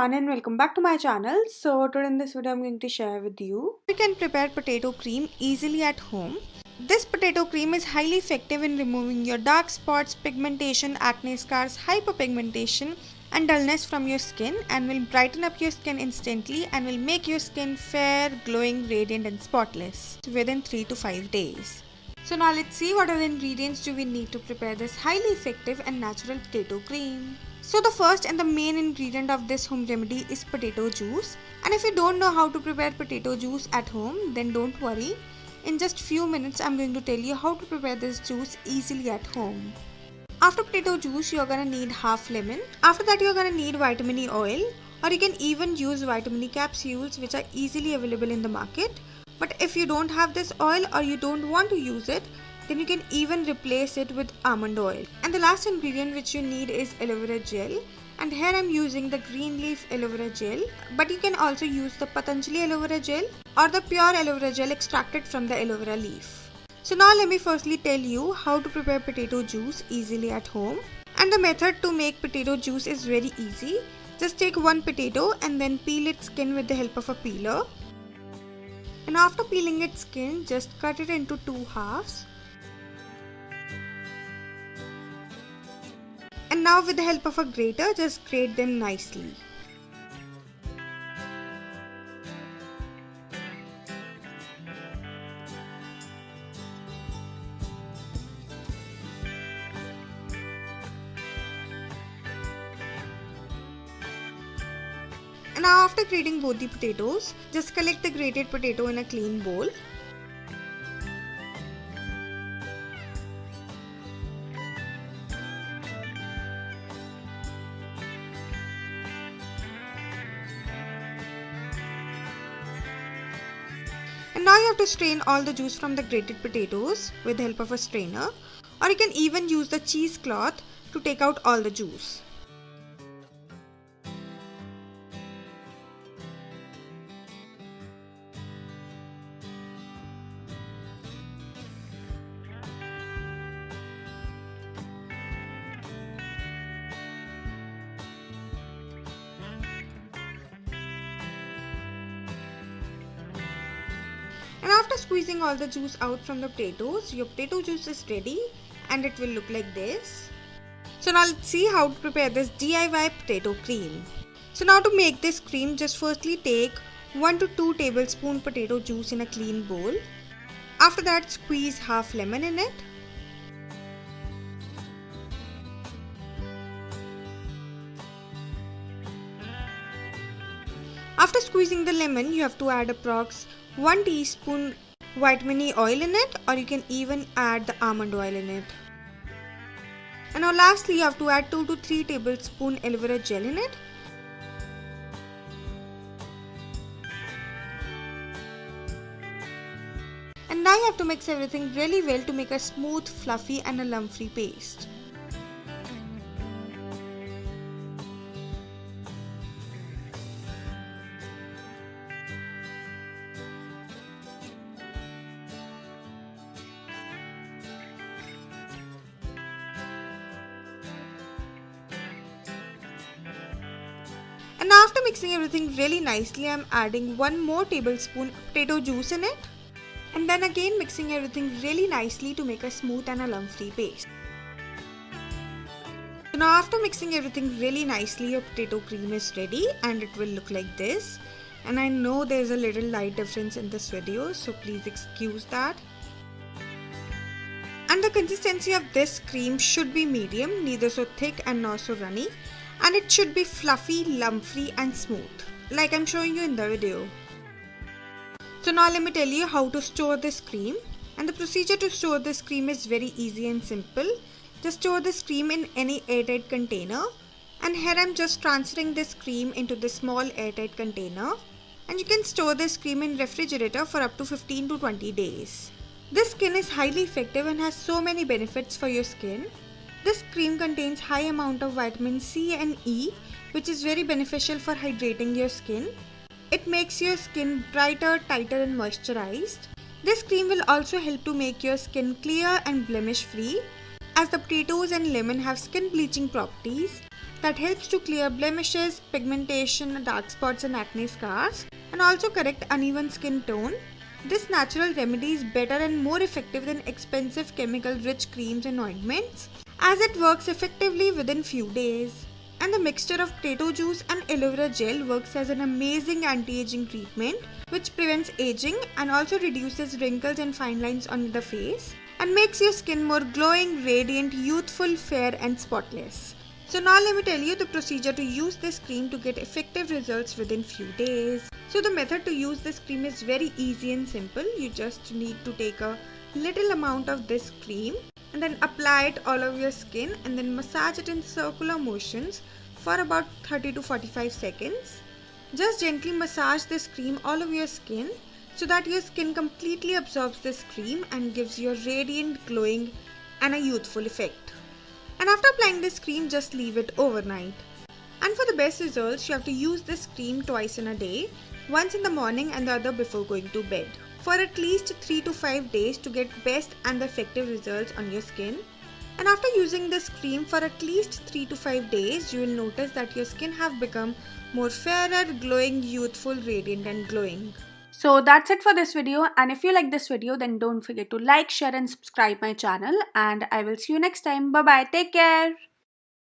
everyone and welcome back to my channel. So today in this video I'm going to share with you we can prepare potato cream easily at home. This potato cream is highly effective in removing your dark spots, pigmentation, acne scars, hyperpigmentation and dullness from your skin and will brighten up your skin instantly and will make your skin fair, glowing, radiant and spotless within 3 to 5 days. So now let's see what are the ingredients do we need to prepare this highly effective and natural potato cream. So the first and the main ingredient of this home remedy is potato juice, and if you don't know how to prepare potato juice at home, then don't worry. In just few minutes I'm going to tell you how to prepare this juice easily at home. After potato juice you're gonna need half lemon. After that you're gonna need vitamin E oil, or you can even use vitamin E capsules which are easily available in the market. But if you don't have this oil or you don't want to use it, then you can even replace it with almond oil. And the last ingredient which you need is aloe vera gel, and here I'm using the green leaf aloe vera gel, but you can also use the Patanjali aloe vera gel or the pure aloe vera gel extracted from the aloe vera leaf. So now let me firstly tell you how to prepare potato juice easily at home. And the method to make potato juice is very easy. Just take one potato and then peel its skin with the help of a peeler. And after peeling its skin, just cut it into 2 halves. And now with the help of a grater, just grate them nicely. And now after grating both the potatoes, just collect the grated potato in a clean bowl. And now you have to strain all the juice from the grated potatoes with the help of a strainer, or you can even use the cheesecloth to take out all the juice. And after squeezing all the juice out from the potatoes, your potato juice is ready and it will look like this. So now let's see how to prepare this DIY potato cream. So now to make this cream, just firstly take 1 to 2 tablespoon potato juice in a clean bowl. After that, squeeze half lemon in it. After squeezing the lemon, you have to add approx 1 teaspoon vitamin E oil in it, or you can even add the almond oil in it. And now lastly you have to add 2 to 3 tablespoon aloe vera gel in it. And now you have to mix everything really well to make a smooth, fluffy and a lump-free paste. And after mixing everything really nicely, I am adding 1 more tablespoon potato juice in it. And then again mixing everything really nicely to make a smooth and a lump-free paste. So now after mixing everything really nicely, your potato cream is ready and it will look like this. And I know there is a little light difference in this video, so please excuse that. And the consistency of this cream should be medium, neither so thick and nor so runny. And it should be fluffy, lump-free and smooth, like I'm showing you in the video. So now let me tell you how to store this cream. And the procedure to store this cream is very easy and simple. Just store this cream in any airtight container. And here I'm just transferring this cream into this small airtight container. And you can store this cream in refrigerator for up to 15 to 20 days. This skin is highly effective and has so many benefits for your skin. This cream contains high amount of vitamin C and E, which is very beneficial for hydrating your skin. It makes your skin brighter, tighter and moisturized. This cream will also help to make your skin clear and blemish free. As the potatoes and lemon have skin bleaching properties, that helps to clear blemishes, pigmentation, dark spots and acne scars, and also correct uneven skin tone. This natural remedy is better and more effective than expensive chemical-rich creams and ointments, as it works effectively within few days. And the mixture of potato juice and aloe vera gel works as an amazing anti-aging treatment which prevents aging and also reduces wrinkles and fine lines on the face and makes your skin more glowing, radiant, youthful, fair and spotless. So now let me tell you the procedure to use this cream to get effective results within few days. So the method to use this cream is very easy and simple. You just need to take a little amount of this cream and then apply it all over your skin and then massage it in circular motions for about 30 to 45 seconds. Just gently massage this cream all over your skin so that your skin completely absorbs this cream and gives you a radiant, glowing and a youthful effect. And after applying this cream, just leave it overnight. And for the best results, you have to use this cream twice in a day, once in the morning and the other before going to bed, for at least 3 to 5 days to get best and effective results on your skin. And after using this cream for at least 3 to 5 days, you will notice that your skin have become more fairer, glowing, youthful, radiant and glowing. So that's it for this video, and if you like this video then don't forget to like, share and subscribe my channel, and I will see you next time. Bye bye, take care.